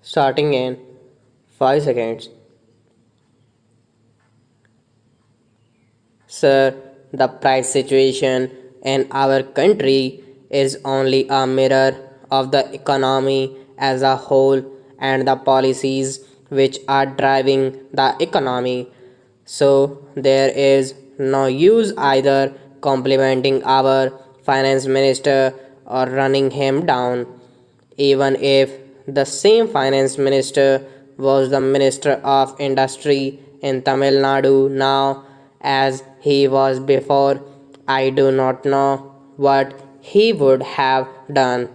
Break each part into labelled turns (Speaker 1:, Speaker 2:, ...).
Speaker 1: Starting in 5 seconds. Sir, the price situation in our country is only a mirror of the economy as a whole and the policies which are driving the economy. So there is no use either complimenting our finance minister or running him down, even if the same finance minister was the minister of industry in Tamil Nadu now as he was before. I do not know what he would have done.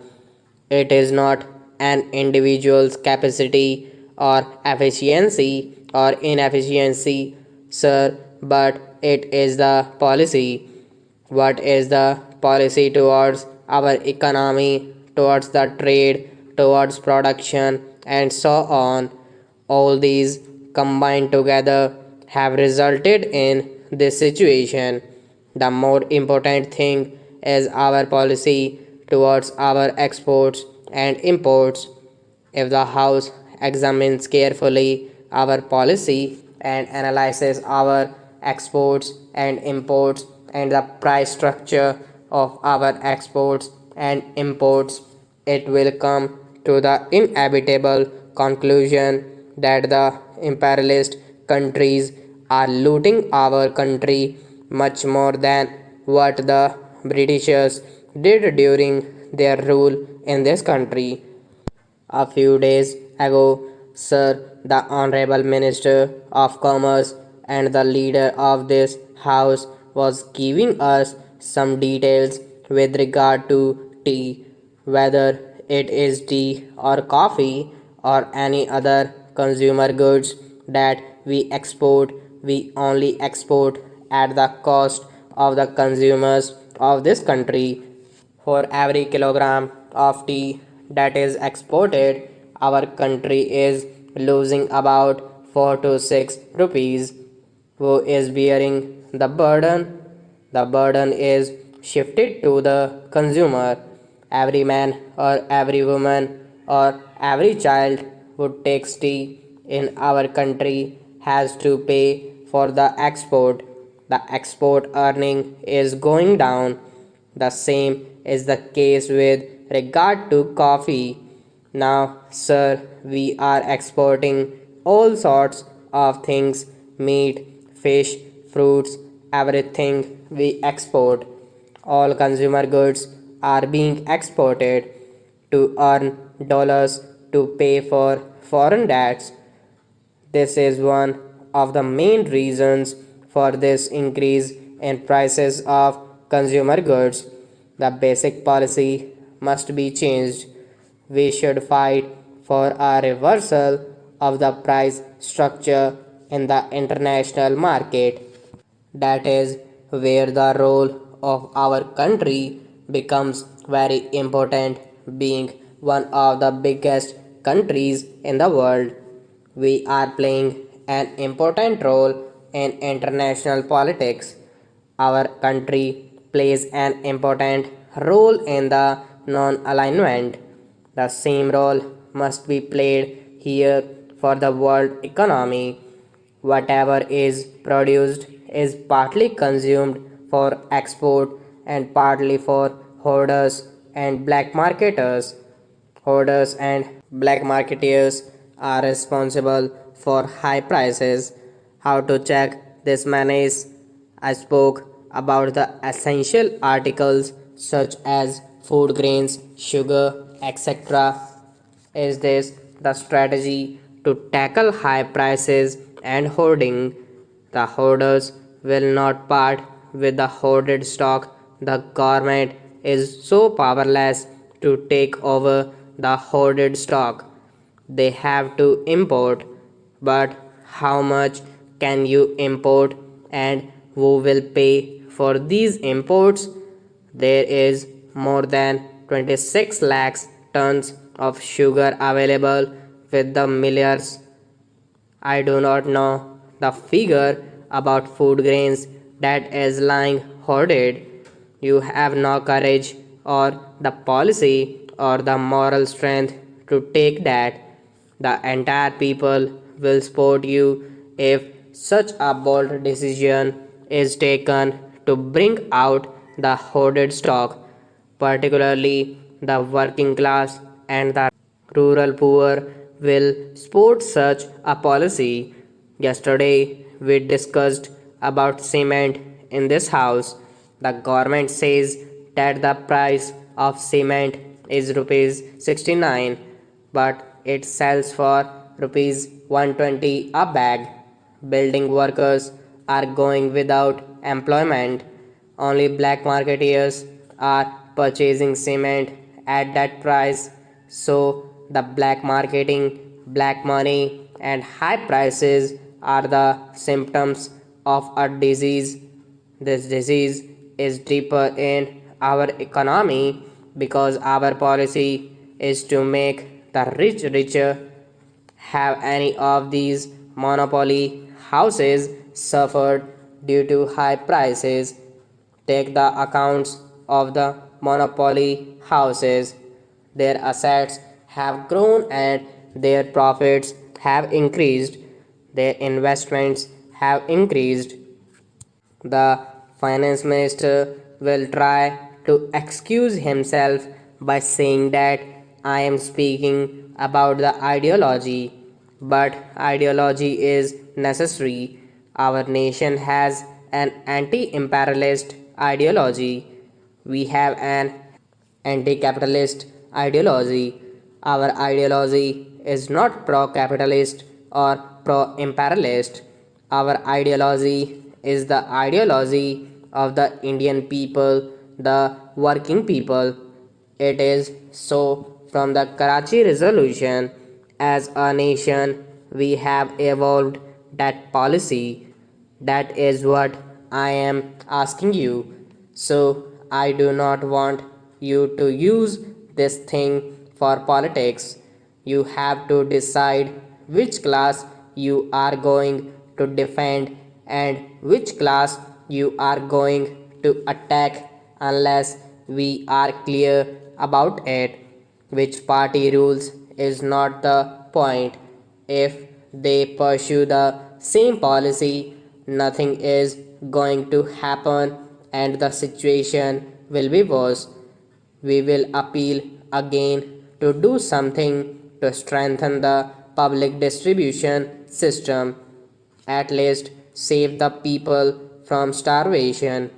Speaker 1: It is not an individual's capacity or efficiency or inefficiency, sir, but it is the policy. What is the policy towards our economy, towards the trade, towards production, and so on? All these combined together have resulted in this situation. The more important thing is our policy towards our exports and imports. If the House examines carefully our policy and analyzes our exports and imports and the price structure of our exports and imports, it will come to the inevitable conclusion that the imperialist countries are looting our country much more than what the Britishers did during their rule in this country. A few days ago, Sir, the Honorable Minister of Commerce and the leader of this House was giving us some details with regard to tea, whether it is tea or coffee or any other consumer goods that we export, we only export at the cost of the consumers of this country. For every kilogram of tea that is exported, our country is losing about 4 to 6 rupees. Who is bearing the burden? The burden is shifted to the consumer. Every man or every woman or every child who takes tea in our country has to pay for the export. The export earning is going down. The same is the case with regard to coffee. Now, sir, we are exporting all sorts of things meat, fish, fruits, everything we export. All consumer goods are being exported to earn dollars to pay for foreign debts. This is one of the main reasons for this increase in prices of consumer goods. The basic policy must be changed. We should fight for a reversal of the price structure in the international market. That is where the role of our country becomes very important, being one of the biggest countries in the world. We are playing an important role in international politics. Our country plays an important role in the non alignment. The same role must be played here for the world economy. Whatever is produced is partly consumed for export and partly for hoarders and black marketers. Hoarders and black marketeers are responsible for high prices. How to check this menace? I spoke about the essential articles such as food grains, sugar, etc. Is this the strategy to tackle high prices and hoarding? The hoarders will not part with the hoarded stock. The government is so powerless to take over the hoarded stock. They have to import, but how much can you import and who will pay for these imports? There is more than 26 lakhs tons of sugar available with the millers. I do not know the figure about food grains that is lying hoarded. You have no courage or the policy or the moral strength to take that. The entire people will support you if such a bold decision is taken to bring out the hoarded stock, particularly the working class and the rural poor will support such a policy. Yesterday, we discussed about cement in this house. The government says that the price of cement is rupees 69, but it sells for rupees 120 a bag. Building workers are going without employment. Only black marketeers are purchasing cement at that price. So, the black marketing, black money, and high prices are the symptoms of a disease. This disease is deeper in our economy because our policy is to make the rich richer. Have any of these monopoly houses suffered due to high prices? Take the accounts of the monopoly houses. Their assets have grown and their profits have increased. Their investments have increased. The finance minister will try to excuse himself by saying that I am speaking about the ideology, but ideology is necessary. Our nation has an anti imperialist ideology. We have an anti capitalist ideology. Our ideology is not pro capitalist or pro imperialist. Our ideology is the ideology of the Indian people, the working people. It is so from the Karachi resolution. As a nation, we have evolved that policy. That is what I am asking you. So, I do not want you to use this thing for politics. You have to decide which class you are going to defend and which class you are going to attack unless we are clear about it. Which party rules is not the point. If they pursue the same policy, nothing is going to happen and the situation will be worse. We will appeal again to do something to strengthen the public distribution system, at least save the people from starvation.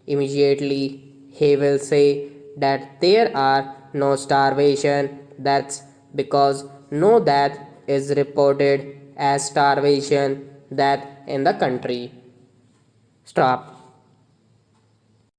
Speaker 1: Immediately, he will say that there are no starvation, that's because no death is reported as starvation death in the country. Stop.